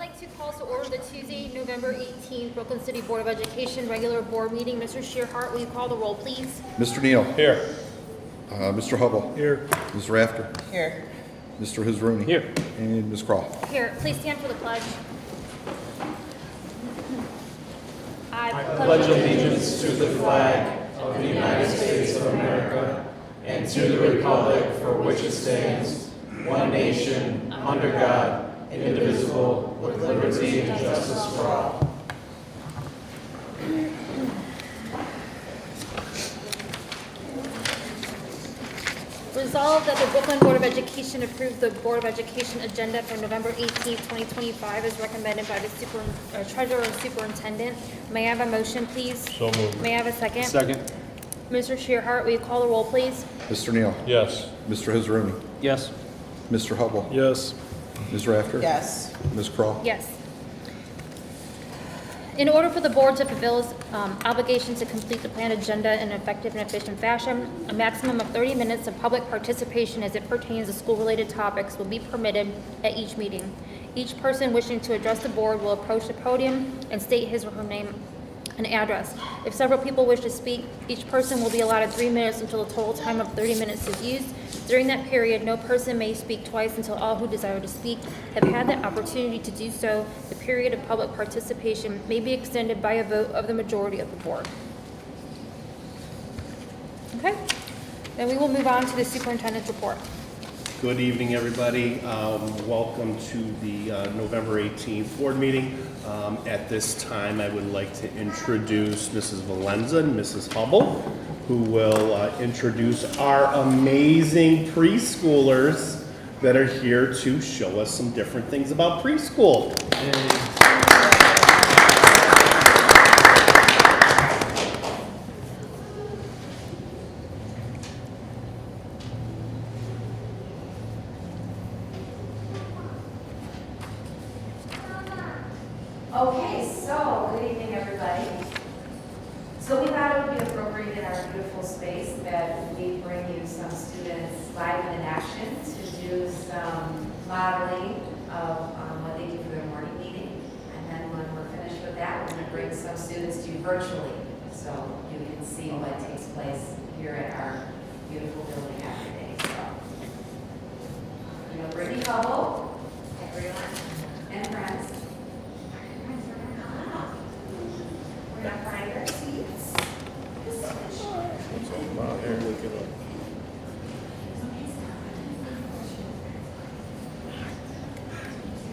like to call to order the Tuesday, November 18th, Brooklyn City Board of Education regular board meeting. Mr. Shearhart, will you call the roll, please? Mr. Neal. Here. Mr. Hubble. Here. Ms. Rafter. Here. Mr. Hizruni. Here. And Ms. Crawl. Here, please stand for the pledge. I Pledge allegiance to the flag of the United States of America and to the republic for which it stands, one nation, under God, indivisible, with liberty and justice for all. Resolved that the Brooklyn Board of Education approve the Board of Education agenda for November 18th, 2025 as recommended by the Treasurer and Superintendent. May I have a motion, please? So moved. May I have a second? Second. Mr. Shearhart, will you call the roll, please? Mr. Neal. Yes. Mr. Hizruni. Yes. Mr. Hubble. Yes. Ms. Rafter. Yes. Ms. Crawl. Yes. In order for the board to fulfill its obligation to complete the planned agenda in an effective and efficient fashion, a maximum of 30 minutes of public participation as it pertains to school-related topics will be permitted at each meeting. Each person wishing to address the board will approach the podium and state his or her name and address. If several people wish to speak, each person will be allotted 3 minutes until the total time of 30 minutes is used. During that period, no person may speak twice until all who desire to speak have had the opportunity to do so. The period of public participation may be extended by a vote of the majority of the board. Okay, then we will move on to the superintendent's report. Good evening, everybody. Welcome to the November 18th board meeting. At this time, I would like to introduce Mrs. Valenza and Mrs. Hubble, who will introduce our amazing preschoolers that are here to show us some different things about preschool. Okay, so good evening, everybody. So we thought it would be appropriate in our beautiful space that we bring you some students live and in action to do some modeling of what they do for their morning meeting. And then when we're finished with that, we're going to bring some students to you virtually so you can see what takes place here at our beautiful building after day. So, you know, Brittany Hubble, everyone, and friends. We're going to find our seats.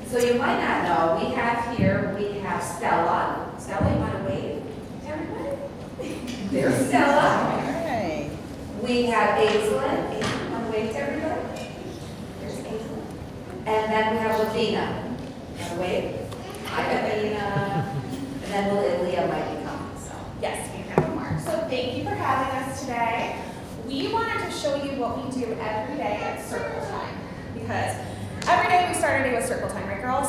So you might not know, we have Stella. Stella, you want to wave to everybody? There's Stella. Hey. We have Aislinn. Aislinn, want to wave to everybody? There's Aislinn. And then we have Lavina. Want to wave? Hi, Lavina. And then Leah might be coming, so. Yes, we have a mark. So thank you for having us today. We wanted to show you what we do every day at circle time, because every day we start our day with circle time, right, girls?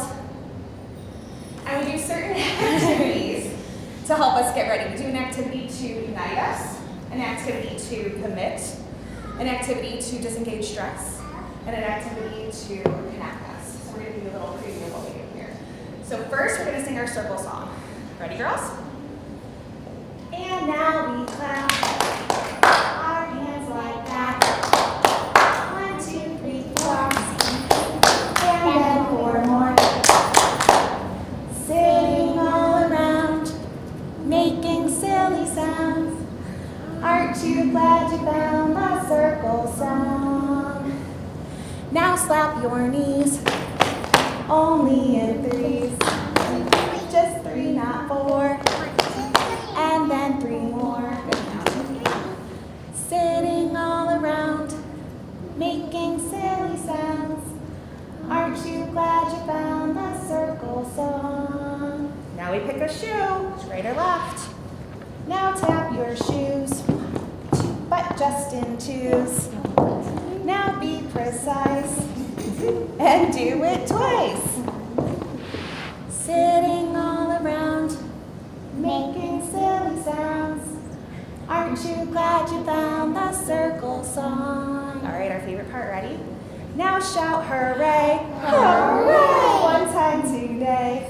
And we do certain activities to help us get ready. We do an activity to unite us, an activity to commit, an activity to disengage stress, and an activity to connect us. So we're going to give you a little preview of what we do here. So first, we're going to sing our circle song. Ready, girls? And now we clap our hands like that. 1, 2, 3, 4. And then 4 more. Sitting all around, making silly sounds. Aren't you glad you found the circle song? Now slap your knees, only in threes. Just 3, not 4. And then 3 more. Sitting all around, making silly sounds. Aren't you glad you found the circle song? Now we pick a shoe, right or left. Now tap your shoes, but just in 2s. Now be precise, and do it twice. Sitting all around, making silly sounds. Aren't you glad you found the circle song? All right, our favorite part, ready? Now shout hooray, hooray! 1 time today.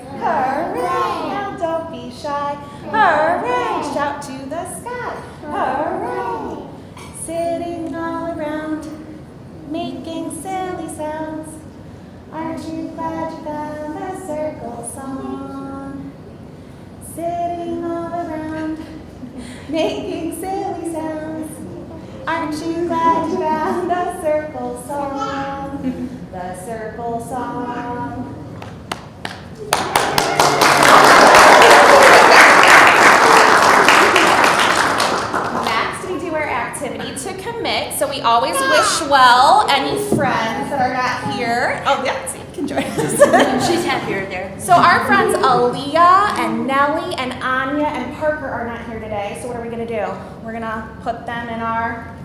wish well any friends that are not here. Oh, yeah, see, you can join us. She's happier there. So our friends Aaliyah and Nellie and Anya and Parker are not here today. So what are we gonna do? We're gonna put them in our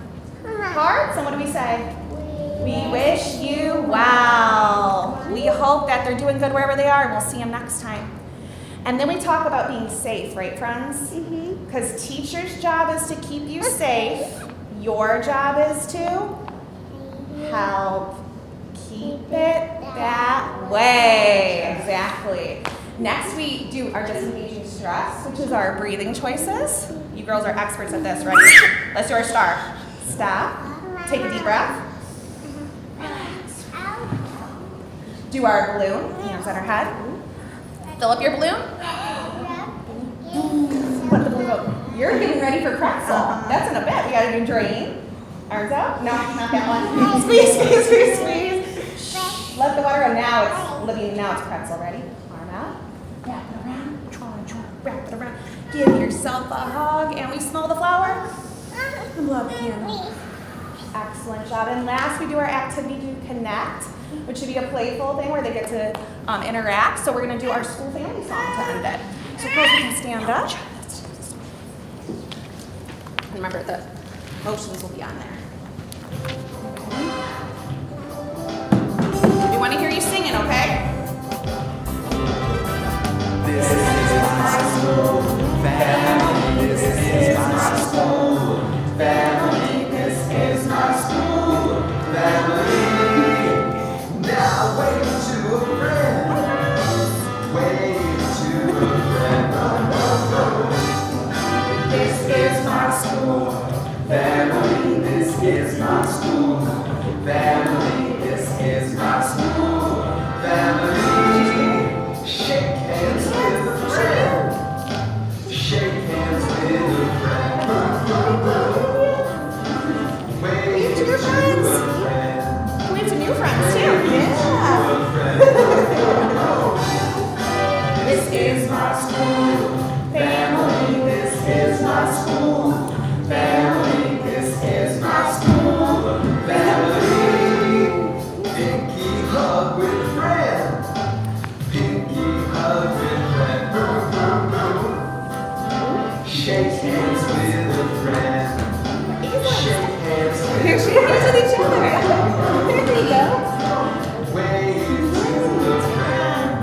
hearts, and what do we say? We wish you well. We hope that they're doing good wherever they are, and we'll see them next time. And then we talk about being safe, right, friends? Because teachers' job is to keep you safe. Your job is to help keep it that way. Exactly. Next, we do our disengaging stress, which is our breathing choices. You girls are experts at this. Ready? Let's do our start. Stop. Take a deep breath. Relax. Do our balloon. Hands on our head. Fill up your balloon. Let the balloon go. You're getting ready for pretzel. That's in a bit. We gotta do drain. Arms out. No, not that one. Squeeze, squeeze, squeeze, squeeze. Let the water go. Now it's living. Now it's pretzel. Ready? Arm out. Wrap it around. Wrap it around. Give yourself a hug. And we smell the flower. And blow up the candle. Excellent job. And last, we do our activity to connect, which should be a playful thing where they get to interact. So we're going to do our school family song to end it. So girls, we can stand up. Remember, the motions will be on there. We want to hear you singing, okay? This is my school, family. This is my school, family. This is my school, family. Now wave to a friend, wave to a friend. This is my school, family. This is my school, family. This is my school, family. Shake hands with a friend. Shake hands with a friend. Wave to a friend. We have some new friends, too. This is my school, family. This is my school, family. This is my school, family. Pinky hug with friend. Pinky hug with friend. Shake hands with a friend. Shake hands with Here, shake hands with each other. There you go. Wave to a friend.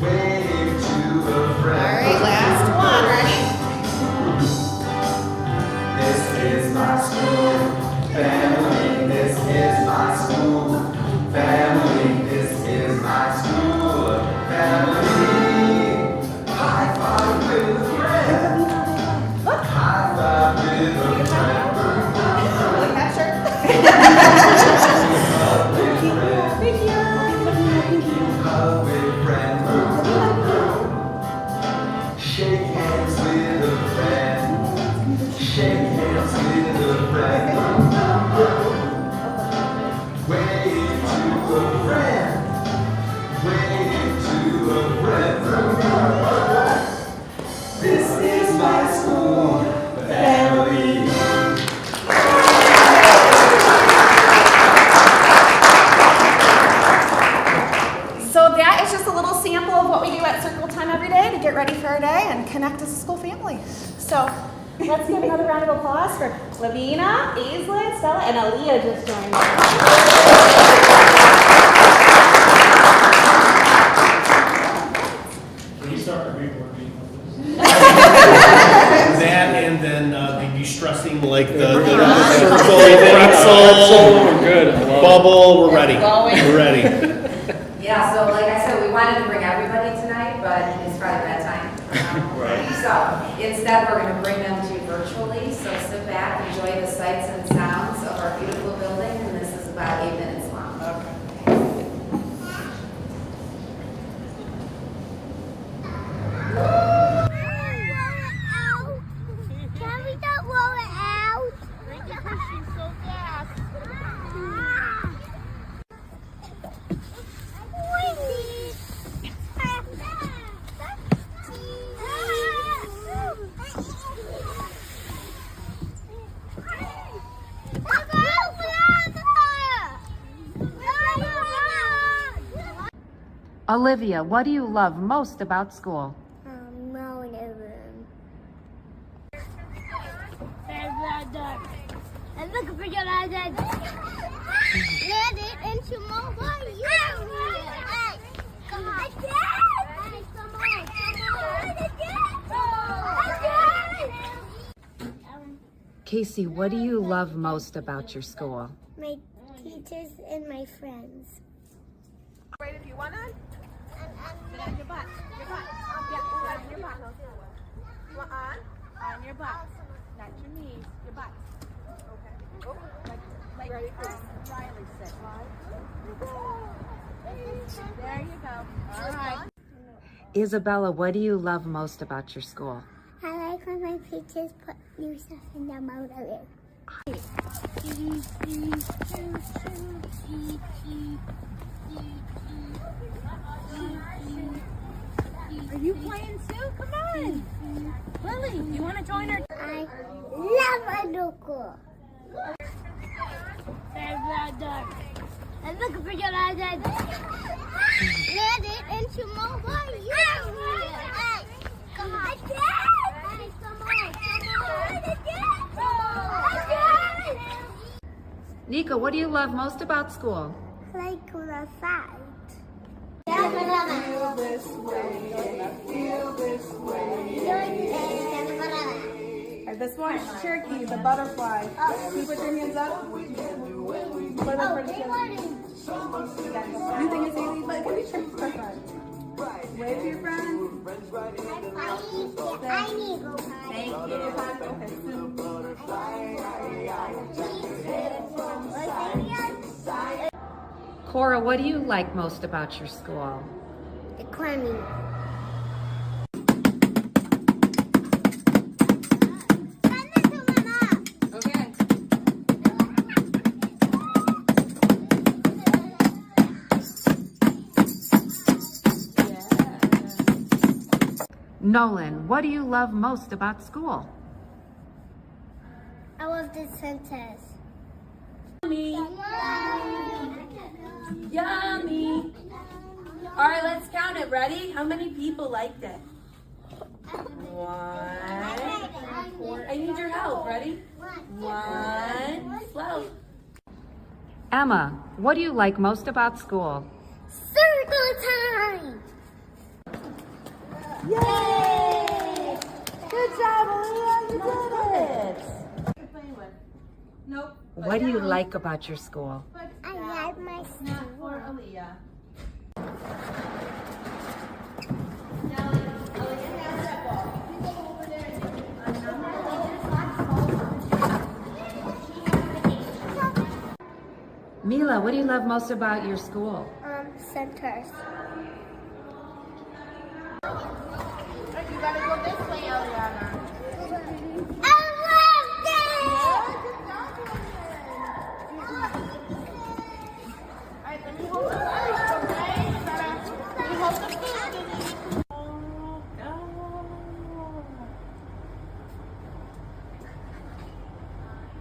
Wave to a friend. All right, last one. Ready? This is my school, family. This is my school, family. This is my school, family. High five with a friend. High five with a friend. I like that shirt. Thank you. Hug with friend. Shake hands with a friend. Shake hands with a friend. Wave to a friend. Wave to a friend. This is my school, family. So that is just a little sample of what we do at Circle Time every day to get ready for our day and connect as a school family. So let's give another round of applause for Lavina, Aislinn, Stella, and Aaliyah just joined Can you start the report meeting with this? That and then the de-stressing, like the circle, pretzel, Good. bubble, we're ready. going. We're ready. Yeah, so like I said, we wanted to bring everybody tonight, but it's probably bedtime. So instead, we're going to bring them to you virtually. So sit back, enjoy the sights and sounds of our beautiful building, and this is about 8 minutes long. Can we not roll it out? You're pushing so fast. Windy. Olivia, what do you love most about school? Mowing a room. I'm looking for your eyes. Let it into my body. Come on. Come on. Casey, what do you love most about your school? My teachers and my friends. Right, if you want to. Sit on your butt. Your butt. Yeah, sit on your butt. On your butt. Not your knees, your butt. Okay. Oh, like Riley said. There you go. All right. Isabella, what do you love most about your school? I like when my teachers put new stuff in the motor. Are you playing too? Come on. Lily, you want to join her? I love Anuko. I'm looking for your eyes. Let it into my body. Come on. Nico, what do you love most about school? Like the fight. This one, turkey, the butterfly. Can you put your hands up? What about for the children? You think it's easy? But it can be tricky sometimes. Wave to your friends. I need to go Thank you. Okay, Cora, what do you like most about your school? the climbing. Okay. Nolan, what do you love most about school? I love the sentence. Yummy. All right, let's count it. Ready? How many people liked it? One. I need your help. Ready? One. Slow. Emma, what do you like most about school? Circle time! Yay! Good job, Aaliyah. You did it. Nope. What do you like about your school? I like my Not for Aaliyah. Mila, what do you love most about your school? Centers. You gotta go this way, Eliana. I love it! Alright, let me hold the food, okay? Let me hold the food.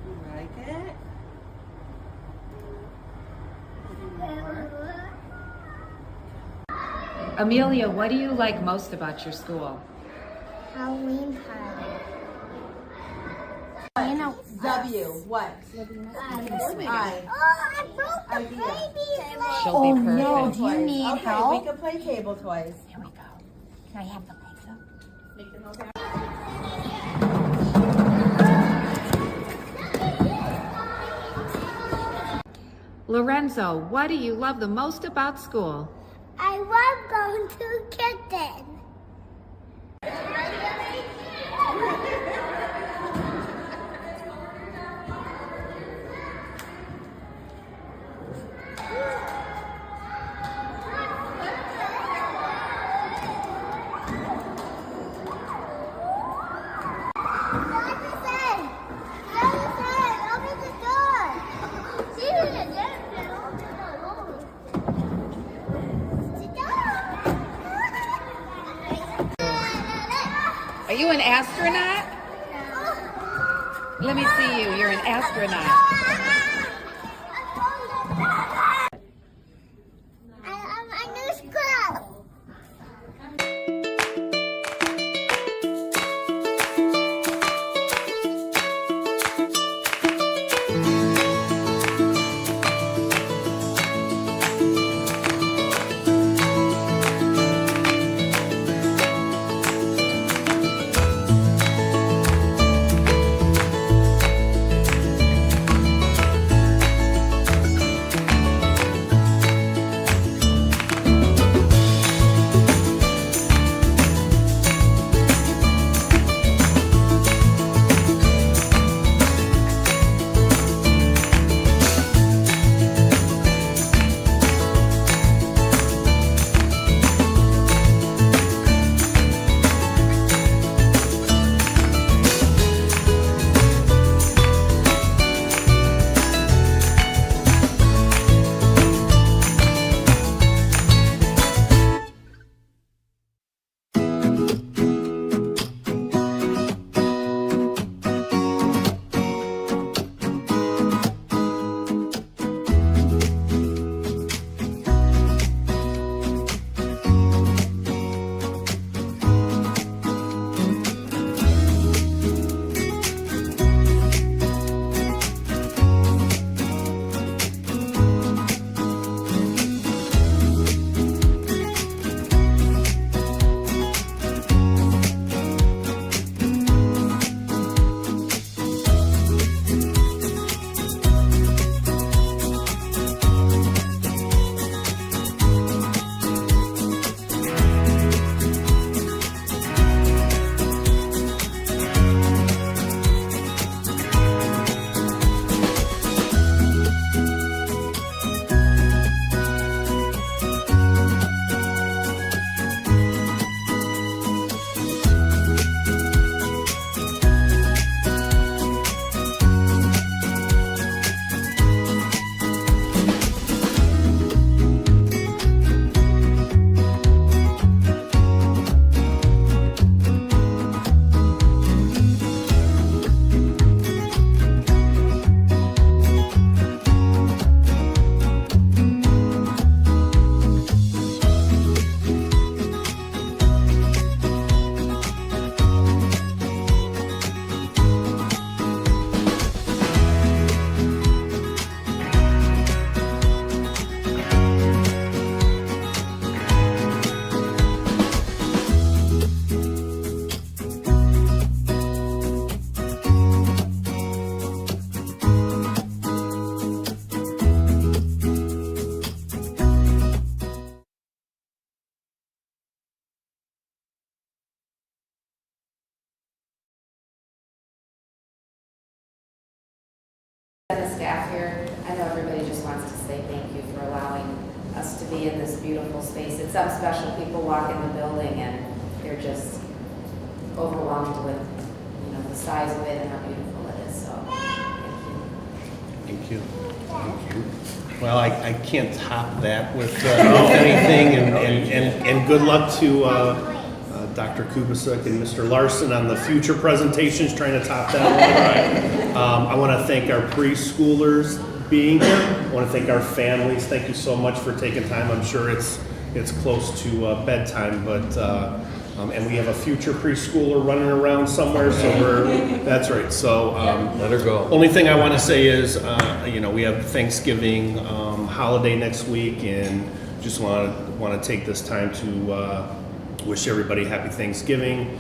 You like it? Amelia, what do you like most about your school? Halloween party. W. What? I. Oh, I broke the Idea. baby's leg. She'll be perfect. Do you need help? We can play table toys. Here we go. Can I have the legs up? Make them okay. Lorenzo, what do you love the most about school? I love going to kitchen. Are you an astronaut? Let me see you. You're an astronaut. I love my new scrub. wants to say thank you for allowing us to be in this beautiful space. It's something special. People walk in the building and they're just overwhelmed with, you know, the size of it and how beautiful it is. So, Thank you. Thank you. Well, I can't top that with anything, and good luck to Dr. Kubasuk and Mr. Larson on the future presentations, trying to top that one. I want to thank our preschoolers being here. I want to thank our families. Thank you so much for taking time. I'm sure it's close to bedtime, but and we have a future preschooler running around somewhere, so that's right. So Let her go. only thing I want to say is, we have Thanksgiving holiday next week, and just want to take this time to wish everybody happy Thanksgiving,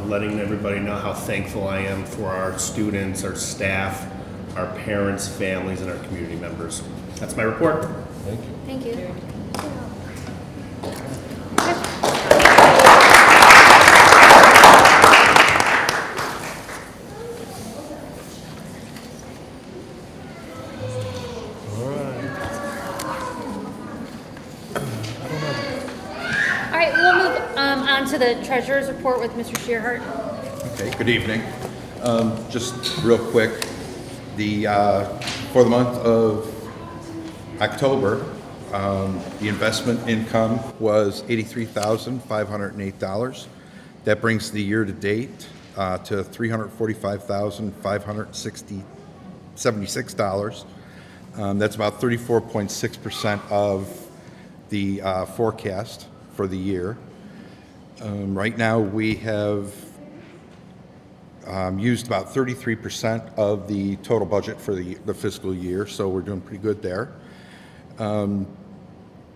letting everybody know how thankful I am for our students, our staff, our parents, families, and our community members. That's my report. Thank you. Thank you. All right, we'll move on to the treasurer's report with Mr. Shearhart. Okay, good evening. Just real quick, for the month of October, the investment income was $83,508. That brings the year to date to $345,576. That's about 34.6% of the forecast for the year. Right now, we have used about 33% of the total budget for the fiscal year, so we're doing pretty good there.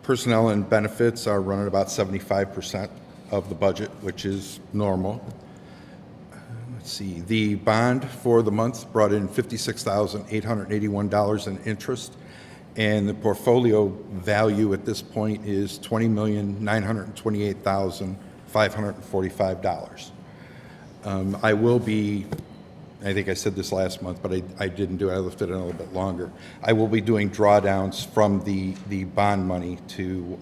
Personnel and benefits are running about 75% of the budget, which is normal. Let's see, the bond for the month brought in $56,881 in interest, and the portfolio value at this point is $20,928,545. I will be, I think I said this last month, but I didn't do it. I left it in a little bit longer. I will be doing drawdowns from the bond money to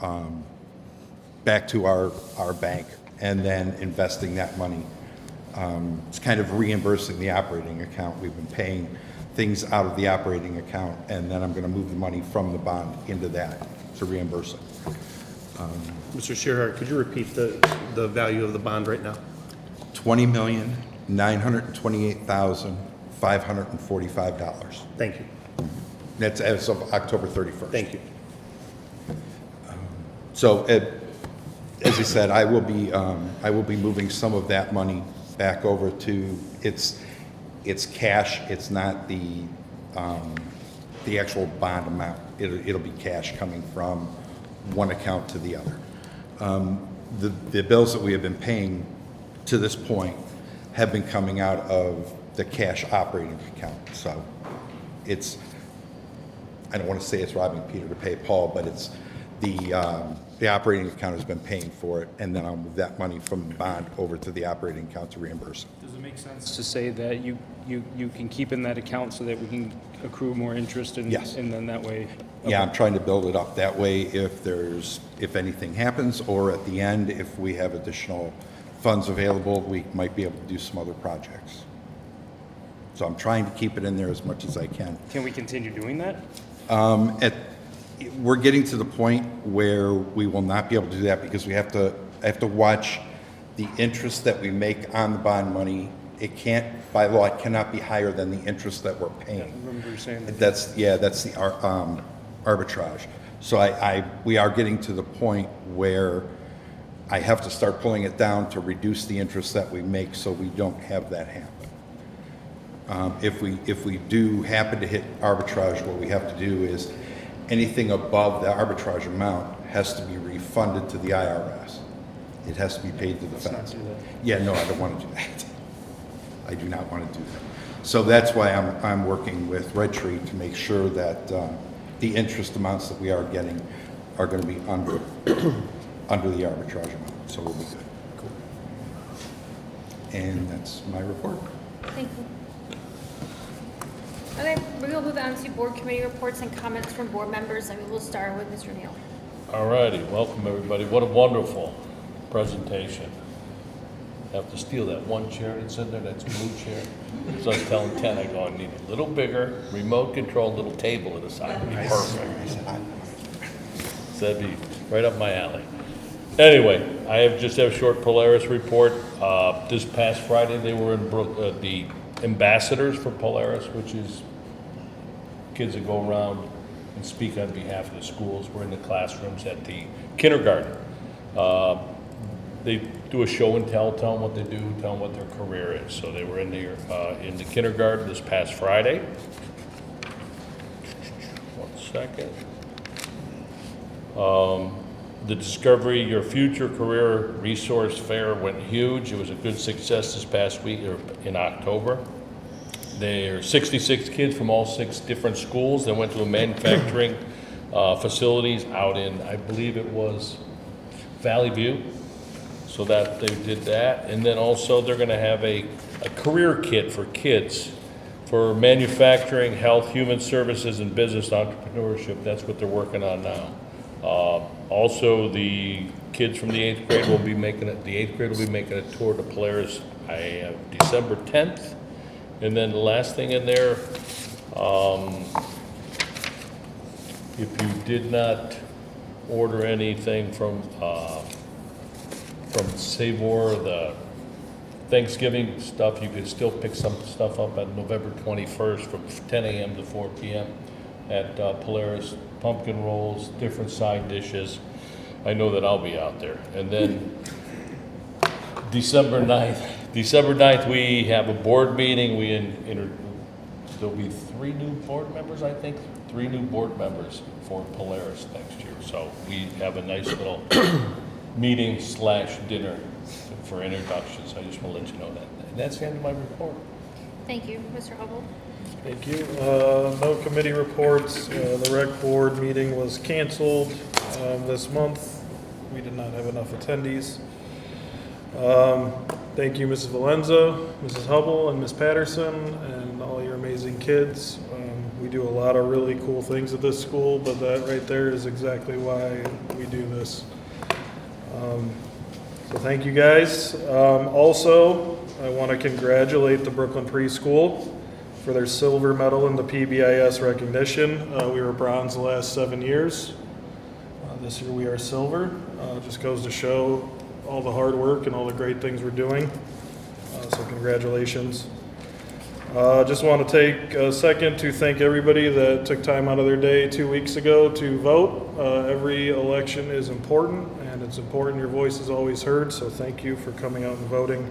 back to our bank, and then investing that money. It's kind of reimbursing the operating account. We've been paying things out of the operating account, and then I'm going to move the money from the bond into that to reimburse it. Mr. Shearhart, could you repeat the value of the bond right now? $20,928,545. Thank you. That's as of October 31st. Thank you. So, as I said, I will be moving some of that money back over to it's cash. It's not the actual bond amount. It'll be cash coming from one account to the other. The bills that we have been paying to this point have been coming out of the cash operating account. So it's, I don't want to say it's robbing Peter to pay Paul, but it's the operating account has been paying for it, and then I'll move that money from the bond over to the operating account to reimburse it. Does it make sense to say that you can keep in that account so that we can accrue more interest and, Yes. and then that way? Yeah, I'm trying to build it up that way if anything happens, or at the end, if we have additional funds available, we might be able to do some other projects. So I'm trying to keep it in there as much as I can. Can we continue doing that? We're getting to the point where we will not be able to do that because I have to watch the interest that we make on the bond money. It can't, by law, it cannot be higher than the interest that we're paying. I remember you saying that. That's the arbitrage. So we are getting to the point where I have to start pulling it down to reduce the interest that we make so we don't have that happen. If we do happen to hit arbitrage, what we have to do is anything above the arbitrage amount has to be refunded to the IRS. It has to be paid to the feds. do that. Yeah, no, I don't want to do that. I do not want to do that. So that's why I'm working with Red Tree to make sure that the interest amounts that we are getting are going to be under the arbitrage amount. So we'll be good. Cool. And that's my report. Thank you. Okay, we're going to move on to board committee reports and comments from board members, and we will start with Mr. Neal. All righty, welcome everybody. What a wonderful presentation. I have to steal that one chair that's in there, that's a blue chair. So I was telling Ken, I go, I need a little bigger, remote control, little table to the side, would be perfect. So that'd be right up my alley. Anyway, I just have a short Polaris report. This past Friday, they were in the ambassadors for Polaris, which is kids that go around and speak on behalf of the schools. We're in the classrooms at the kindergarten. They do a show and tell them what they do, tell them what their career is. So they were in the kindergarten this past Friday. 1 second. The Discovery Your Future Career Resource Fair went huge. It was a good success this past week, or in October. There are 66 kids from all 6 different schools that went to a manufacturing facilities out in, I believe it was Valley View. So that they did that. And then also they're going to have a career kit for kids for manufacturing, health, human services, and business entrepreneurship. That's what they're working on now. Also, the kids from the 8th grade will be making it. The 8th grade will be making a tour to Polaris. December 10th, and then the last thing in there. If you did not order anything from Savor, the Thanksgiving stuff, you can still pick some stuff up on November 21st from 10 a.m. to 4 p.m. at Polaris. Pumpkin rolls, different side dishes. I know that I'll be out there. And then December 9th, we have a board meeting. There'll be 3 new board members, I think. 3 new board members for Polaris next year. So we have a nice little meeting/dinner for introductions. I just want to let you know that. And that's the end of my report. Thank you. Mr. Hubble? Thank you. No committee reports. The rec board meeting was canceled this month. We did not have enough attendees. Thank you, Mrs. Valenza, Mrs. Hubble, and Ms. Patterson, and all your amazing kids. We do a lot of really cool things at this school, but that right there is exactly why we do this. So thank you guys. Also, I want to congratulate the Brooklyn Preschool for their silver medal in the PBIS recognition. We were bronze the last 7 years. This year we are silver. Just goes to show all the hard work and all the great things we're doing. So congratulations. Just want to take a second to thank everybody that took time out of their day 2 weeks ago to vote. Every election is important, and it's important your voice is always heard, so thank you for coming out and voting.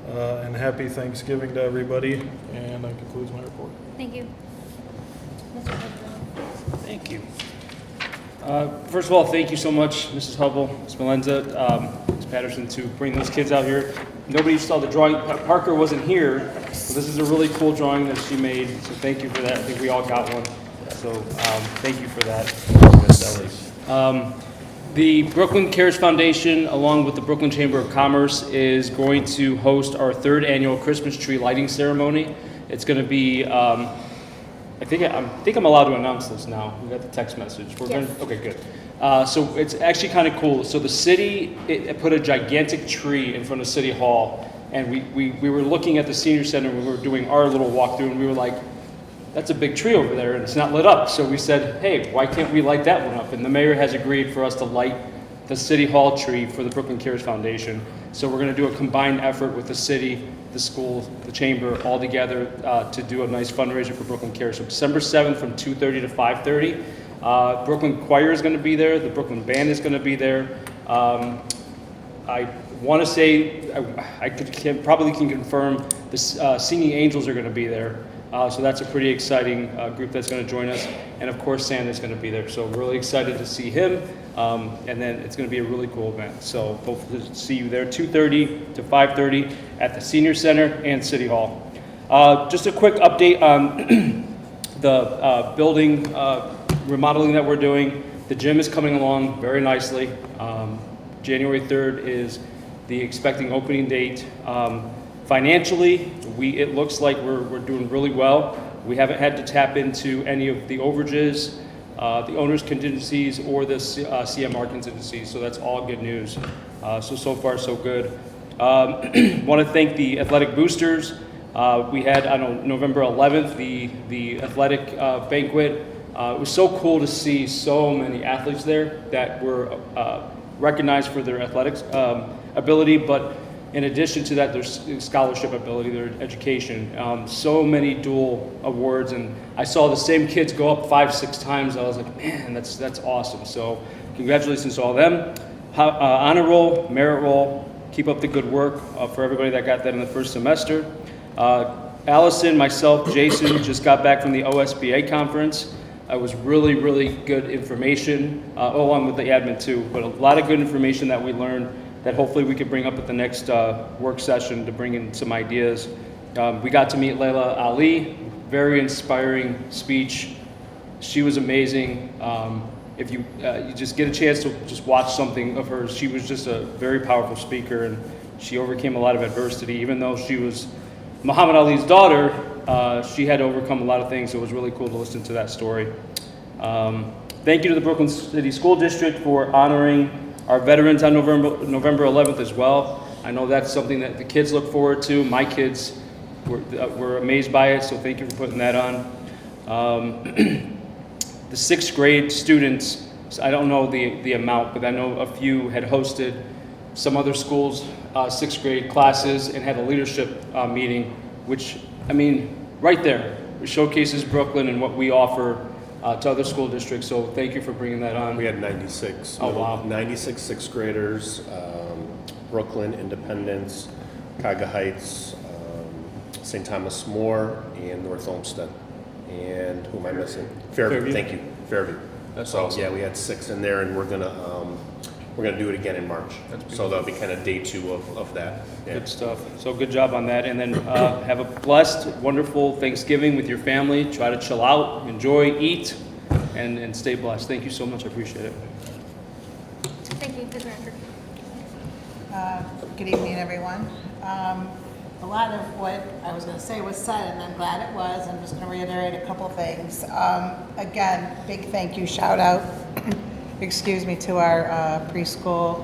And happy Thanksgiving to everybody, and that concludes my report. Thank you. Mr. Hubble? Thank you. First of all, thank you so much, Mrs. Hubble, Ms. Valenza, Ms. Patterson, to bring those kids out here. Nobody saw the drawing. Parker wasn't here, so this is a really cool drawing that she made, so thank you for that. I think we all got one, so thank you for that. The Brooklyn Cares Foundation, along with the Brooklyn Chamber of Commerce, is going to host our 3rd annual Christmas tree lighting ceremony. It's going to be, I think I'm allowed to announce this now. We got the text message. Okay, good. So it's actually kind of cool. So the city it put a gigantic tree in front of City Hall, and we were looking at the senior center when we were doing our little walkthrough, and we were like, that's a big tree over there, and it's not lit up. So we said, hey, why can't we light that one up? And the mayor has agreed for us to light the City Hall tree for the Brooklyn Cares Foundation. So we're going to do a combined effort with the city, the school, the chamber, all together to do a nice fundraiser for Brooklyn Cares. So December 7th from 2:30 to 5:30. Brooklyn Choir is going to be there. The Brooklyn Band is going to be there. I want to say, I probably can confirm the Singing Angels are going to be there. So that's a pretty exciting group that's going to join us. And of course, Santa's going to be there. So we're really excited to see him. And then it's going to be a really cool event. So hopefully to see you there 2:30 to 5:30 at the Senior Center and City Hall. Just a quick update on the building remodeling that we're doing. The gym is coming along very nicely. January 3rd is the expecting opening date. Financially, it looks like we're doing really well. We haven't had to tap into any of the overages, the owner's contingencies, or the CMR contingencies, so that's all good news. So far, so good. Want to thank the athletic boosters. We had on November 11th the athletic banquet. It was so cool to see so many athletes there that were recognized for their athletics ability, but in addition to that, their scholarship ability, their education. So many dual awards, and I saw the same kids go up 5-6 times. I was like, man, that's awesome. So congratulations to all of them. Honor roll, merit roll. Keep up the good work for everybody that got that in the first semester. Allison, myself, Jason just got back from the OSBA conference. It was really, really good information, along with the admin too, but a lot of good information that we learned that hopefully we could bring up at the next work session to bring in some ideas. We got to meet Layla Ali, very inspiring speech. She was amazing. If you just get a chance to just watch something of hers, she was just a very powerful speaker, and she overcame a lot of adversity. Even though she was Muhammad Ali's daughter, she had to overcome a lot of things, so it was really cool to listen to that story. Thank you to the Brooklyn City School District for honoring our veterans on November 11th as well. I know that's something that the kids look forward to. My kids were amazed by it, so thank you for putting that on. The 6th grade students, I don't know the amount, but I know a few had hosted some other schools' 6th grade classes and had a leadership meeting, which, I mean, right there, it showcases Brooklyn and what we offer to other school districts, so thank you for bringing that on. We had 96. Oh, wow. 96 6th graders, Brooklyn, Independence, Cuyahoga Heights, St. Thomas More, and North Olmsted. And who am I missing? Fairview. Thank you, Fairview. That's so awesome. Yeah, we had 6 in there, and we're gonna do it again in March. So that'll be kind of day 2 of that. Yeah. Good stuff. So good job on that. And then have a blessed, wonderful Thanksgiving with your family. Try to chill out, enjoy, eat, and stay blessed. Thank you so much. I appreciate it. Thank you, Ms. Ranford. Good evening, everyone. A lot of what I was going to say was said, and I'm glad it was. I'm just going to reiterate a couple things. Again, big thank you, shout out, excuse me, to our preschool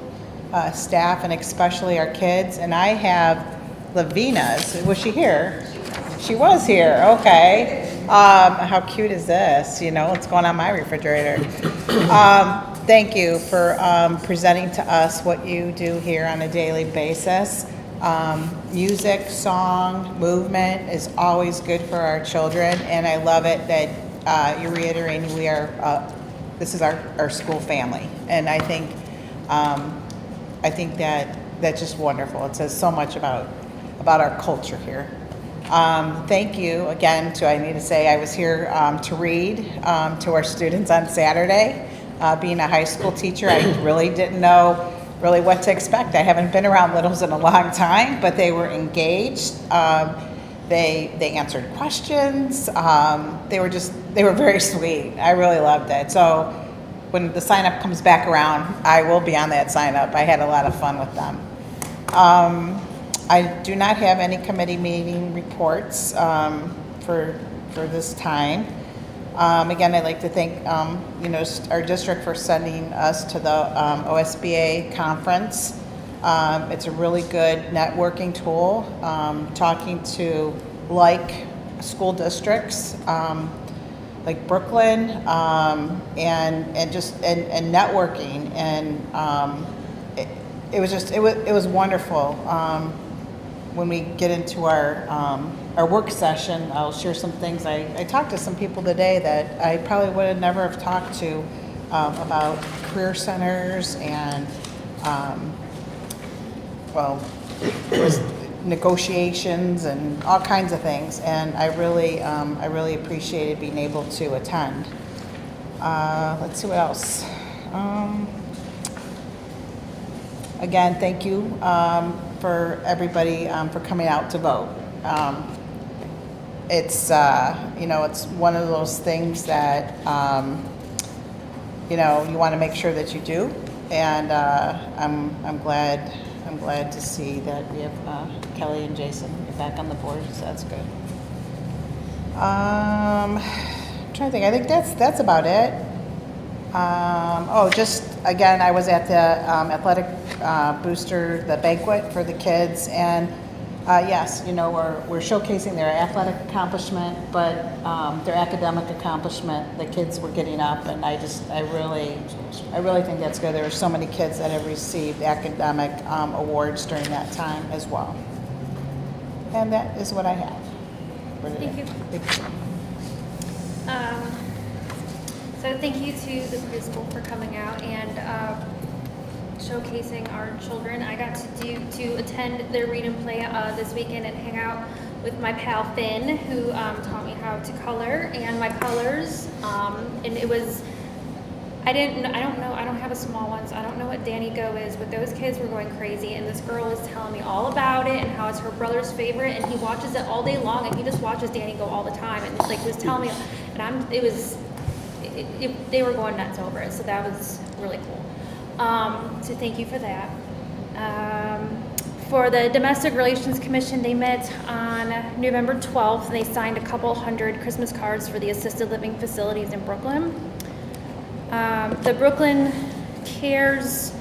staff and especially our kids. And I have Lavina's. Was she here? She was here. Okay. How cute is this? You know, what's going on my refrigerator? Thank you for presenting to us what you do here on a daily basis. Music, song, movement is always good for our children, and I love it that you're reiterating we are. This is our school family, and I think that that's just wonderful. It says so much about our culture here. Thank you again I need to say I was here to read to our students on Saturday. Being a high school teacher, I really didn't know really what to expect. I haven't been around littles in a long time, but they were engaged. They answered questions. They were very sweet. I really loved it. So when the sign up comes back around, I will be on that sign up. I had a lot of fun with them. I do not have any committee meeting reports for this time. Again, I'd like to thank our district for sending us to the OSBA conference. It's a really good networking tool, talking to school districts like Brooklyn, and networking, and it was wonderful. When we get into our work session, I'll share some things. I talked to some people today that I probably would have never have talked to about career centers and negotiations and all kinds of things. And I really appreciated being able to attend. Let's see what else. Again, thank you for everybody for coming out to vote. It's it's one of those things that you want to make sure that you do, and I'm glad to see that we have Kelly and Jason back on the board, so that's good. Trying to think. I think that's about it. Just again, I was at the athletic booster, the banquet for the kids, and yes, we're showcasing their athletic accomplishment, but their academic accomplishment. The kids were getting up, and I really think that's good. There were so many kids that have received academic awards during that time as well. And that is what I have. Thank you. Thank you. So thank you to the preschool for coming out and showcasing our children. I got to attend their read and play this weekend and hang out with my pal Finn, who taught me how to color and my colors. And it was, I don't have a small one, so I don't know what Danny Go is, but those kids were going crazy, and this girl was telling me all about it and how it's her brother's favorite, and he watches it all day long, and he just watches Danny Go all the time, and like was telling me, and they were going nuts over it, so that was really cool. So thank you for that. For the Domestic Relations Commission, they met on November 12th, and they signed a couple hundred Christmas cards for the assisted living facilities in Brooklyn. The Brooklyn Cares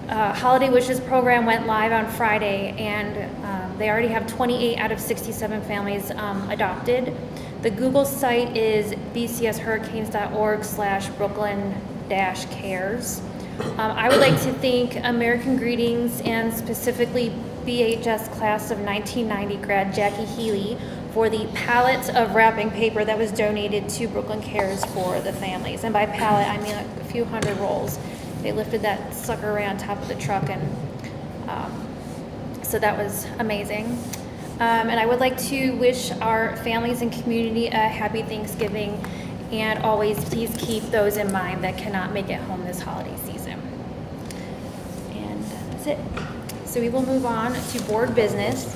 Holiday Wishes program went live on Friday, and they already have 28 out of 67 families adopted. The Google site is bcshurricanes.org/Brooklyn-cares. I would like to thank American Greetings and specifically BHS class of 1990 grad Jackie Healy for the pallet of wrapping paper that was donated to Brooklyn Cares for the families. And by pallet, I mean like a few hundred rolls. They lifted that sucker right on top of the truck, and so that was amazing. And I would like to wish our families and community a happy Thanksgiving, and always please keep those in mind that cannot make it home this holiday season. And that's it. So we will move on to board business.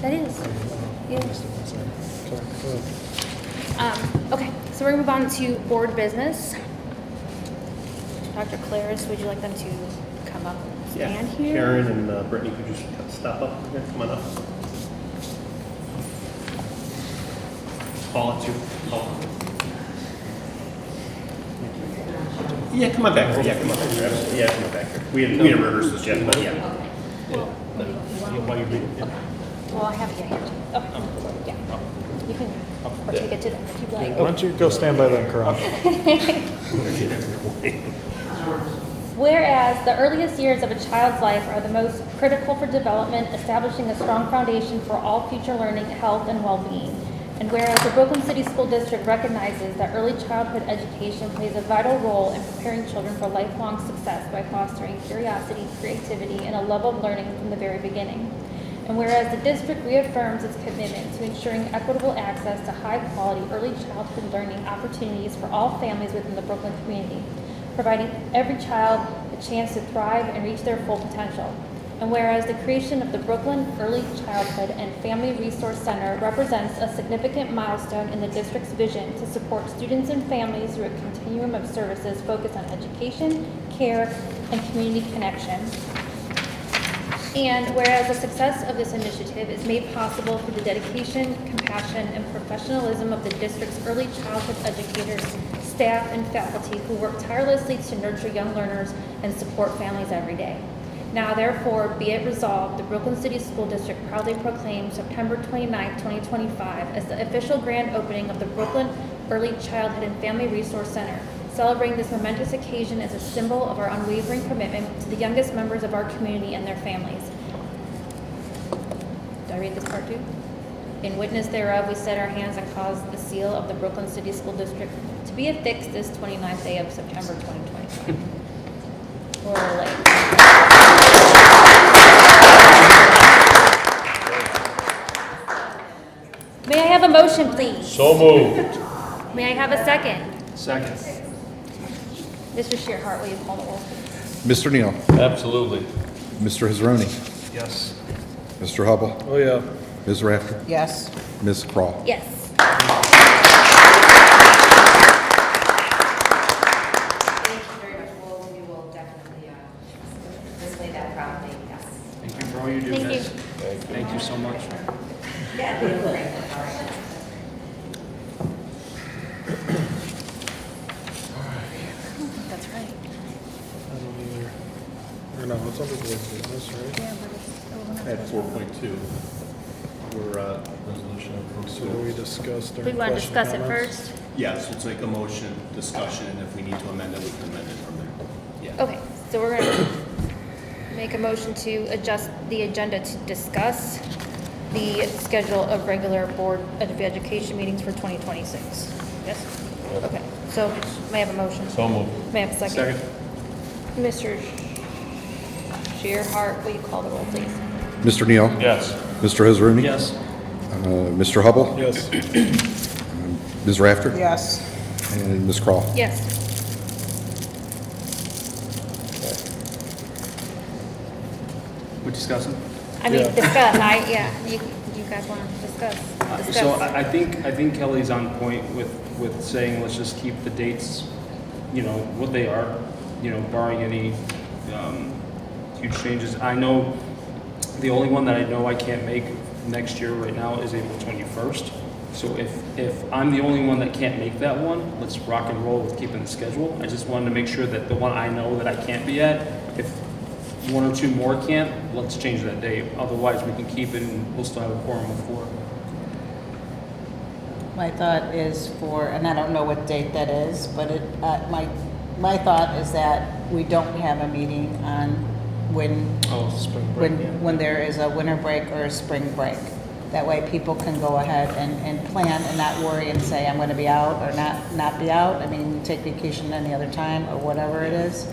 That is. Yes. Okay, so we're going to move on to board business. Dr. Claris, would you like them to come up and stand here? Karen and Brittany, could you stop up here? Come on up. Paul, it's you. Paul. Yeah, come on back here. Yeah, come on back here. Yeah, come on back here. We didn't rehearse this yet, but yeah. Well, I have it here. Oh, yeah. You can, or take it to them if you'd like. Why don't you go stand by them, Karan? Whereas the earliest years of a child's life are the most critical for development, establishing a strong foundation for all future learning, health, and well-being. And whereas the Brooklyn City School District recognizes that early childhood education plays a vital role in preparing children for lifelong success by fostering curiosity, creativity, and a love of learning from the very beginning. And whereas the district reaffirms its commitment to ensuring equitable access to high-quality early childhood learning opportunities for all families within the Brooklyn community, providing every child a chance to thrive and reach their full potential. And whereas the creation of the Brooklyn Early Childhood and Family Resource Center represents a significant milestone in the district's vision to support students and families through a continuum of services focused on education, care, and community connection. And whereas the success of this initiative is made possible through the dedication, compassion, and professionalism of the district's early childhood educators, staff, and faculty who work tirelessly to nurture young learners and support families every day. Now therefore, be it resolved, the Brooklyn City School District proudly proclaims September 29, 2025 as the official grand opening of the Brooklyn Early Childhood and Family Resource Center, celebrating this momentous occasion as a symbol of our unwavering commitment to the youngest members of our community and their families. Do I read this part too? In witness thereof, we set our hands and cause the seal of the Brooklyn City School District to be affixed this 29th day of September 2025. We're late. May I have a motion, please? So moved. May I have a second? Second. Mr. Shearhart, will you call the roll, please? Mr. Neal? Absolutely. Mr. Hezroni? Yes. Mr. Hubble? Oh, yeah. Ms. Rafter? Yes. Ms. Kroll? Yes. Thank you very much. We will definitely display that proudly, yes. Thank you for all you do, Thank guys. you. Thank you so much. Yeah, we will bring that. All right. That's right. I don't either. Or no, it's under board business, right? Yeah, but it's. At 4.2, we're, resolution So we discussed our We want to question discuss it comments. first? yes, let's make a motion, discussion, and if we need to amend it, we can amend it from there. Yeah. Okay, so we're gonna make a motion to adjust the agenda to discuss the schedule of regular Board of Education meetings for 2026. Yes? Okay, so may I have a motion? So moved. May I have a second? Mr. Shearhart, will you call the roll, please? Mr. Neal? Yes. Mr. Israani? Yes. Mr. Hubble? Yes. Ms. Rafter? Yes. And Ms. Kroll? Yes. We're discussing? I mean, Yeah. discuss, you guys want to discuss? So Discuss. I think Kelly's on point with saying, let's just keep the dates, what they are, barring any huge changes. I know, the only one that I know I can't make next year right now is April 21st. So if I'm the only one that can't make that one, let's rock and roll with keeping the schedule. I just wanted to make sure that the one I know that I can't be at, if one or two more can't, let's change that date. Otherwise, we can keep it and we'll still have a quorum of 4. My thought is for, and I don't know what date that is, but my thought is that we don't have a meeting on when Spring break. when there is a winter break or a spring break. That way people can go ahead and plan and not worry and say, I'm gonna be out or not be out. I mean, you take vacation any other time or whatever it is.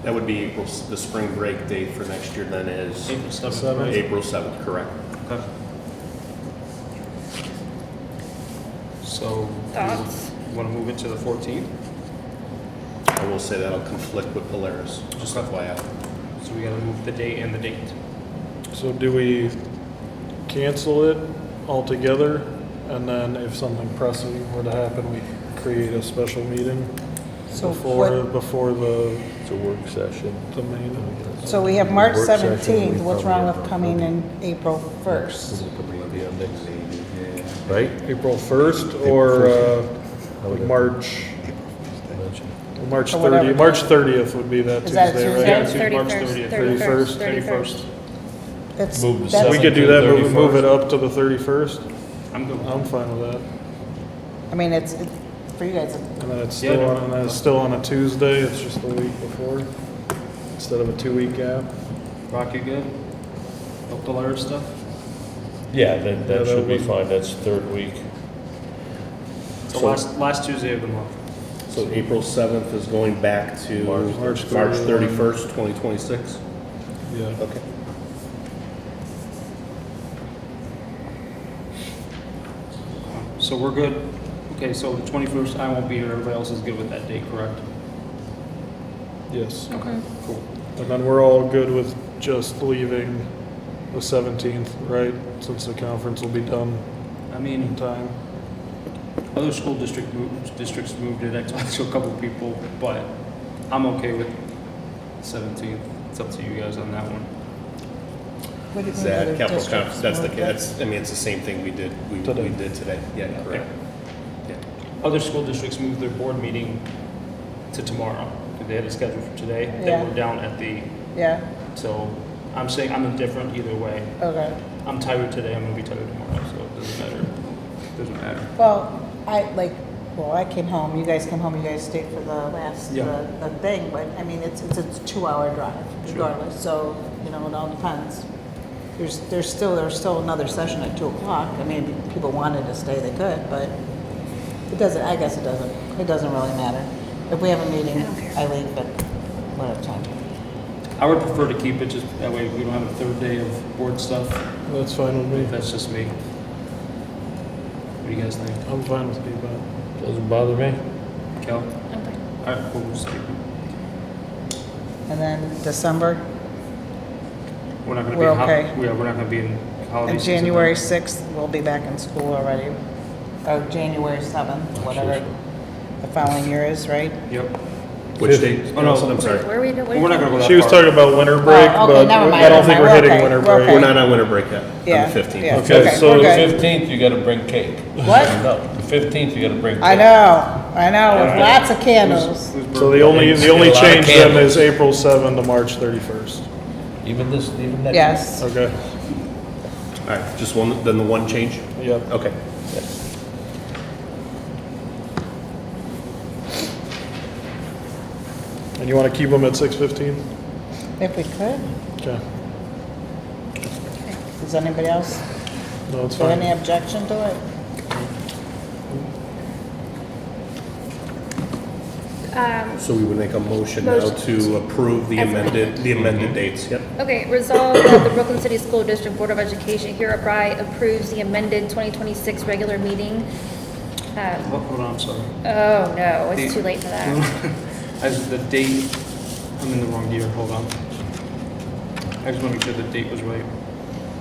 That would be April, the spring break date for next year then is April 7th, right? April 7th, correct? Okay. So, Thoughts? you want to move it to the 14th? I will say that'll conflict with Polaris, just FYI. So we gotta move the date and the date. So do we cancel it altogether? And then if something pressing were to happen, we create a special meeting So before what- the It's a work session. main? So we have March Work session, 17th. we What's wrong probably with coming in April 1st? Right? April 1st or March, March Or whatever 30th? March 30th would be that Is that Tuesday, Tuesday? right? Yeah, March 31st, 31st. 31st. That's, Move the that's- We could do that, move it up to the 31st. I'm good. I'm fine with that. I mean, it's for you guys. And then it's Yeah, still no. on, and then it's still on a Tuesday, it's just the week before, instead of a 2-week gap. Rock, you good? No Polaris stuff? Yeah, that that should be would- fine. That's third week. So So- last Tuesday of the month. So April 7th is going back to March March 31st, 2026? Yeah. Okay. So we're good. Okay, so the 21st, I won't be here. Everybody else is good with that date, correct? Yes. Okay, cool. And then we're all good with just leaving the 17th, right? Since the conference will be done I in mean, time. other school districts moved it. I talked to a couple of people, but I'm okay with 17th. It's up to you guys on that one. What do you Is think that other capital districts conference, that's the, moved it? that's, I mean, it's the same thing we did today. Yeah, correct. Yeah. Other school districts moved their board meeting to tomorrow. They had a schedule for today. They Yeah. were down at the, Yeah, so I'm saying I'm indifferent either way. okay. I'm tired today, I'm gonna be tired tomorrow, so it doesn't matter. Doesn't matter. Well, I came home, you guys came home, you guys stayed for the last, Yeah. the thing, but I mean, it's a 2-hour drive regardless, so, it all depends. There's still another session at 2:00. I mean, if people wanted to stay, they could, but it doesn't, I guess it doesn't really matter. If we have a meeting, I leave at whatever time. I would prefer to keep it, just that way we don't have a third day of board stuff. That's fine with me. That's just me. What do you guys think? I'm fine with keeping it. Doesn't bother me. Kel? Okay. All right, cool, we'll just keep it. And then December, We're not gonna We're be, okay. we're not gonna be in holiday and season. January 6th, we'll be back in school already. Or January 7th, whatever the following year is, right? Yep. Which date? Oh, no. I'm sorry. Where are we? We're not gonna go that She was far. talking about winter break, okay, but never mind, I don't think never we're mind. hitting Okay, winter we're break. okay. We're not on winter break yet, Yeah, on the 15th. yeah. Okay, so we're the good. 15th, you gotta bring cake. What? No, the 15th, you gotta bring cake. I know. I know, with lots of candles. So the only Get a lot of change then candles. is April 7 to March 31st. Even next? Yes. Okay. All right, just one, then the one change? Yep. Okay. And you want to keep them at 6:15? If we could. Okay. Does anybody else No, it's have fine. any objection to it? So we would make a motion now to approve the As amended dates, yep. Okay, resolve that the Brooklyn City School District Board of Education hereby approves the amended 2026 regular meeting. Hold on, I'm sorry. Oh, no, it's too late for that. As the date, I'm in the wrong year, hold on. I just want to make sure the date was right.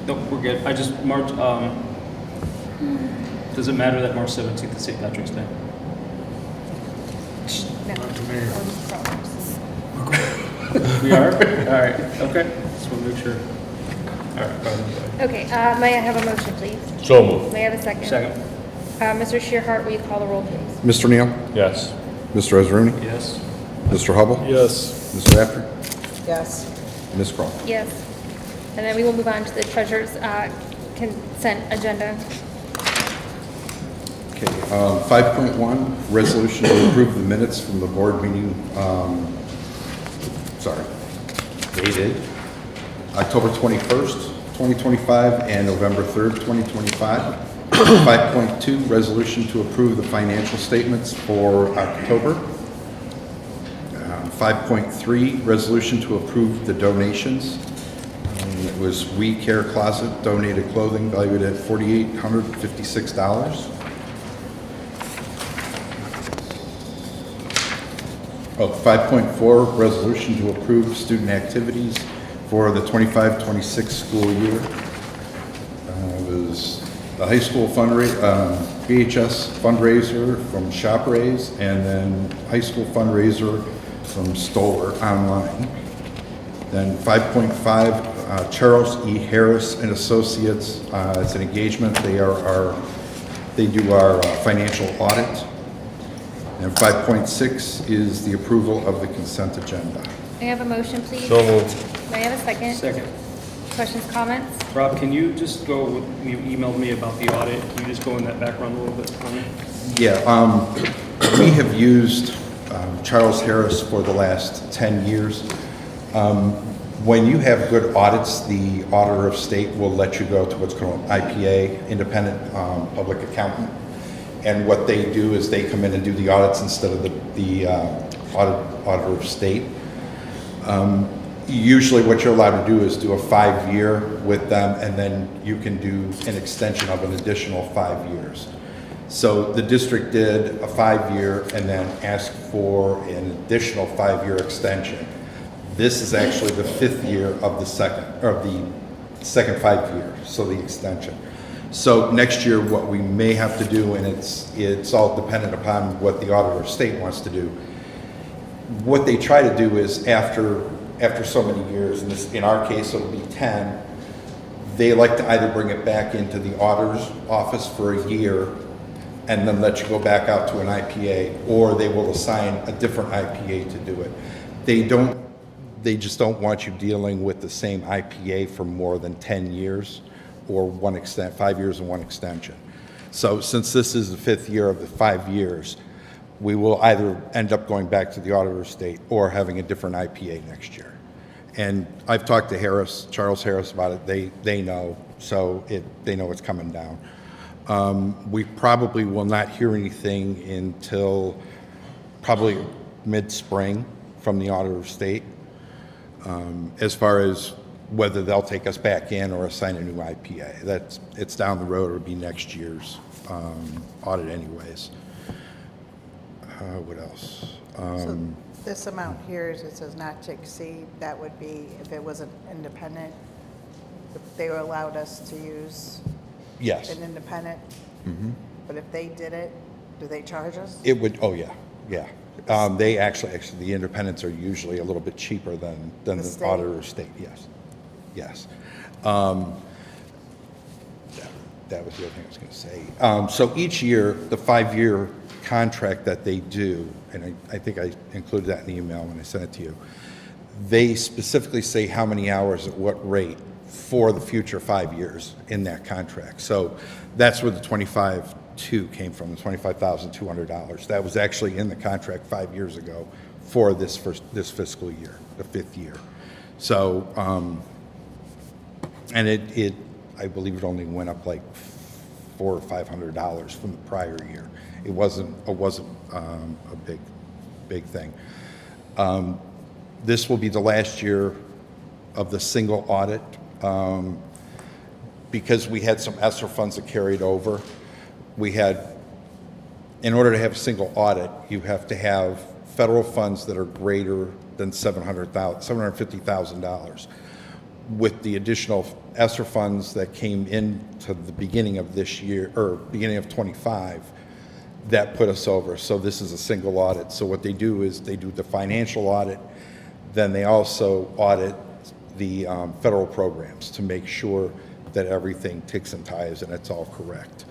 No, we're good. I just, does it matter that March 17th is St. Patrick's Day? No. We are? All right, okay. Just want to make sure. All right, go ahead. Okay, may I have a motion, please? So moved. May I have a second? Second. Mr. Shearhart, will you call the roll, please? Mr. Neal? Yes. Mr. Ezruni? Yes. Mr. Hubble? Yes. Mr. Rafter? Yes. Ms. Crawl? Yes. And then we will move on to the treasurer's consent agenda. Okay, 5.1, resolution to approve the minutes from the board meeting, dated October 21st, 2025, and November 3rd, 2025. 5.2, resolution to approve the financial statements for October. 5.3, resolution to approve the donations. It was We Care Closet donated clothing valued at $4,856. Oh, 5.4, resolution to approve student activities for the 25-26 school year. It was the high school VHS fundraiser from ShopRaise, and then high school fundraiser from Stoller online. Then 5.5, Charles E. Harris and Associates. It's an engagement. They do our financial audit. And 5.6 is the approval of the consent agenda. May I have a motion, please? So moved. May I have a second? Second. Questions, comments? Rob, can you just go, you emailed me about the audit. Can you just go in that background a little bit for me? Yeah, we have used Charles Harris for the last 10 years. When you have good audits, the auditor of state will let you go to what's called IPA, Independent Public Accountant. And what they do is they come in and do the audits instead of the auditor of state. Usually what you're allowed to do is do a 5-year with them, and then you can do an extension of an additional 5 years. So the district did a 5-year and then asked for an additional 5-year extension. This is actually the 5th year of the second 5 year, so the extension. So next year, what we may have to do, and it's all dependent upon what the auditor of state wants to do. What they try to do is after so many years, and in our case it'll be 10, they like to either bring it back into the auditor's office for a year and then let you go back out to an IPA, or they will assign a different IPA to do it. They just don't want you dealing with the same IPA for more than 10 years or 5 years and one extension. So since this is the 5th year of the 5 years, we will either end up going back to the auditor of state or having a different IPA next year. And I've talked to Charles Harris about it. They know, so they know it's coming down. We probably will not hear anything until probably mid-spring from the auditor of state, as far as whether they'll take us back in or assign a new IPA. It's down the road. It'll be next year's audit anyways. What else? So this amount here, it says not to exceed, that would be if it was an independent, if they allowed us to use Yes. an independent, but if they did it, do they charge us? It would, oh yeah. They actually, the independents are usually a little bit cheaper than the state? auditor of state, yes. That was the other thing I was gonna say. So each year, the 5-year contract that they do, and I think I included that in the email when I sent it to you, they specifically say how many hours at what rate for the future 5 years in that contract. So that's where the 25.2 came from, the $25,200. That was actually in the contract 5 years ago for this fiscal year, the 5th year. So, and it I believe it only went up like $400 or $500 from the prior year. It wasn't a big thing. This will be the last year of the single audit. Because we had some ESSER funds that carried over, in order to have a single audit, you have to have federal funds that are greater than $750,000. With the additional ESSER funds that came into the beginning of this year, or beginning of 25, that put us over. So this is a single audit. So what they do is they do the financial audit, then they also audit the federal programs to make sure that everything ticks and ties and it's all correct.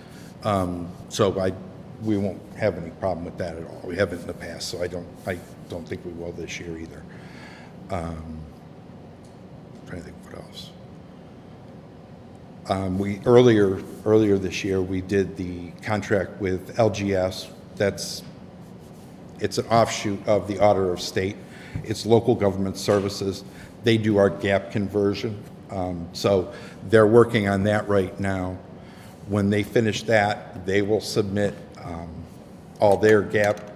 So we won't have any problem with that at all. We haven't in the past, so I don't think we will this year either. Trying to think what else. Earlier this year we did the contract with LGS. It's an offshoot of the Auditor of State. It's local government services. They do our gap conversion. So they're working on that right now. When they finish that, they will submit all their gap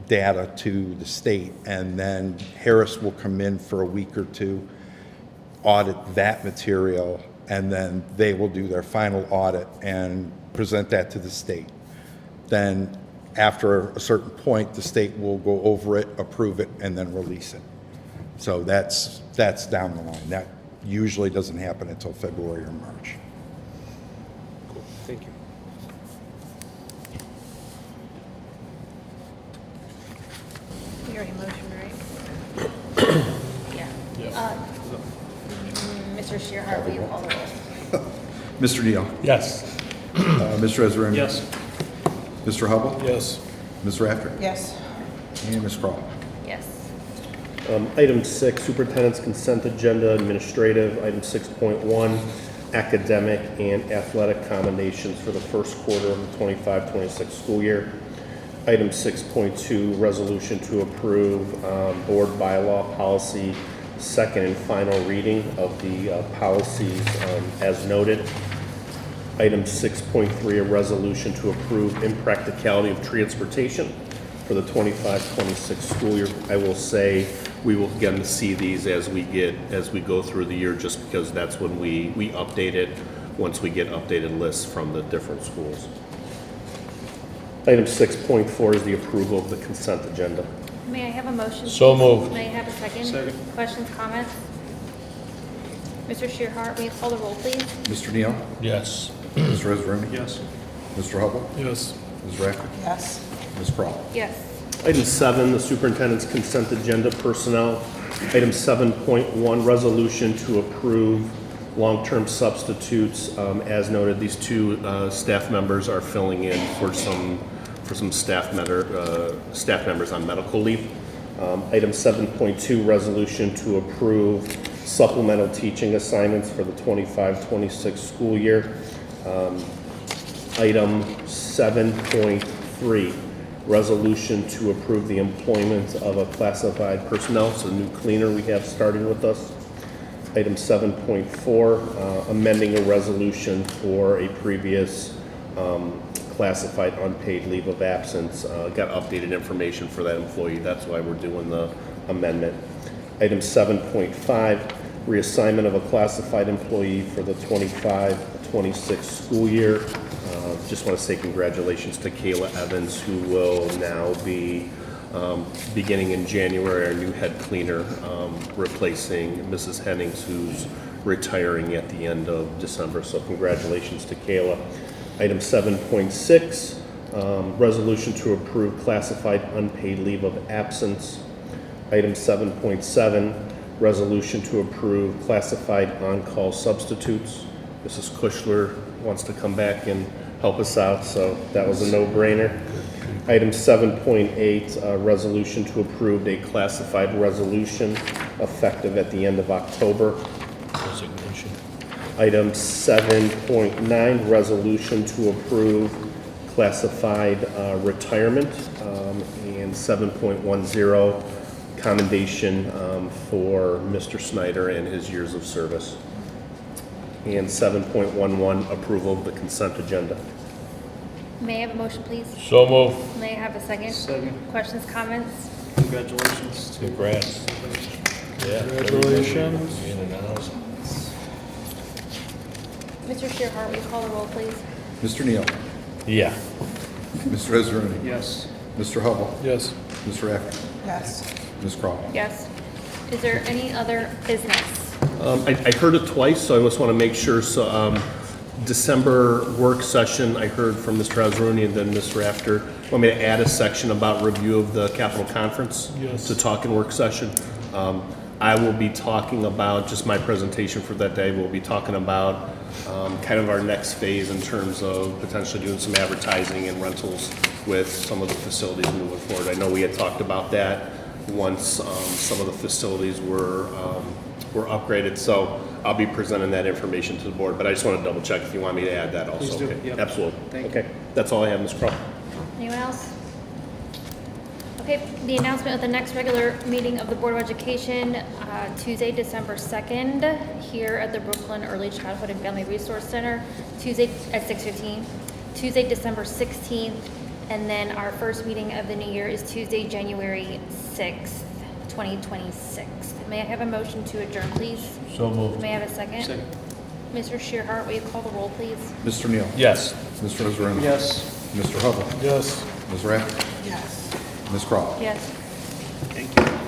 data to the state, and then Harris will come in for a week or two, audit that material, and then they will do their final audit and present that to the state. Then after a certain point, the state will go over it, approve it, and then release it. So that's down the line. That usually doesn't happen until February or March. Cool, thank you. You already motioned, right? Yeah. Mr. Shearhart, will you call the roll? Mr. Neal? Yes. Mr. Ezra? Yes. Mr. Hubble? Yes. Ms. Rafter? Yes. And Ms. Crawl? Yes. Item 6, Superintendent's Consent Agenda, Administrative. Item 6.1, Academic and Athletic Commendations for the first quarter of the 25-26 school year. Item 6.2, Resolution to approve Board Bylaw Policy, second and final reading of the policies as noted. Item 6.3, a resolution to approve impracticality of transportation for the 25-26 school year. I will say we will begin to see these as we go through the year, just because that's when we update it once we get updated lists from the different schools. Item 6.4 is the approval of the consent agenda. May I have a motion? So please? moved. May I have a second? Second. Questions, comments? Mr. Shearhart, will you call the roll, please? Mr. Neal? Yes. Mr. Ezra? Yes. Mr. Hubble? Yes. Ms. Rafter? Yes. Ms. Crawl? Yes. Item 7, the superintendent's consent agenda, personnel. Item 7.1, resolution to approve long-term substitutes. As noted, these two staff members are filling in for some staff members on medical leave. Item 7.2, resolution to approve supplemental teaching assignments for the 25-26 school year. Item 7.3, resolution to approve the employment of a classified personnel, so a new cleaner we have starting with us. Item 7.4, amending a resolution for a previous classified unpaid leave of absence. Got updated information for that employee. That's why we're doing the amendment. Item 7.5, reassignment of a classified employee for the 25-26 school year. Just want to say congratulations to Kayla Evans, who will now be beginning in January, our new head cleaner, replacing Mrs. Hennings, who's retiring at the end of December. So congratulations to Kayla. Item 7.6, resolution to approve classified unpaid leave of absence. Item 7.7, resolution to approve classified on-call substitutes. Mrs. Kushler wants to come back and help us out, so that was a no-brainer. Item 7.8, resolution to approve a classified resolution effective at the end of October. Resignation. Item 7.9, resolution to approve classified retirement. And 7.10, commendation for Mr. Snyder and his years of service. And 7.11, approval of the consent agenda. May I have a motion, please? So move. May I have a second? Second. Questions, comments? Congratulations. Congrats. Yeah. Congratulations. In and out. Mr. Shearhart, will you call the roll, please? Mr. Neal? Yeah. Mr. Israani? Yes. Mr. Hubble? Yes. Mr. Rafter? Yes. Ms. Crawl? Yes. Is there any other business? I heard it twice, so I just want to make sure. So December work session, I heard from Mr. Azaruni and then Ms. Rafter. Want me to add a section about review of the capital conference? Yes. To talk in work session. I will be talking about, just my presentation for that day, we'll be talking about kind of our next phase in terms of potentially doing some advertising and rentals with some of the facilities moving forward. I know we had talked about that once some of the facilities were upgraded, so I'll be presenting that information to the board, but I just want to double check if you want me to add that also. Please do, Okay. yep. Absolutely. Thank you. Okay, that's all I have, Ms. Crawl. Anyone else? Okay, the announcement of the next regular meeting of the Board of Education, Tuesday, December 2nd, here at the Brooklyn Early Childhood and Family Resource Center, Tuesday at 6:15, Tuesday, December 16th, and then our first meeting of the new year is Tuesday, January 6th, 2026. May I have a motion to adjourn, please? So moved. May I have a second? Second. Mr. Shearhart, will you call the roll, please? Mr. Neal? Yes. Mr. Israani? Yes. Mr. Hubble? Yes. Ms. Rafter? Yes. Ms. Crawl? Yes. Thank you.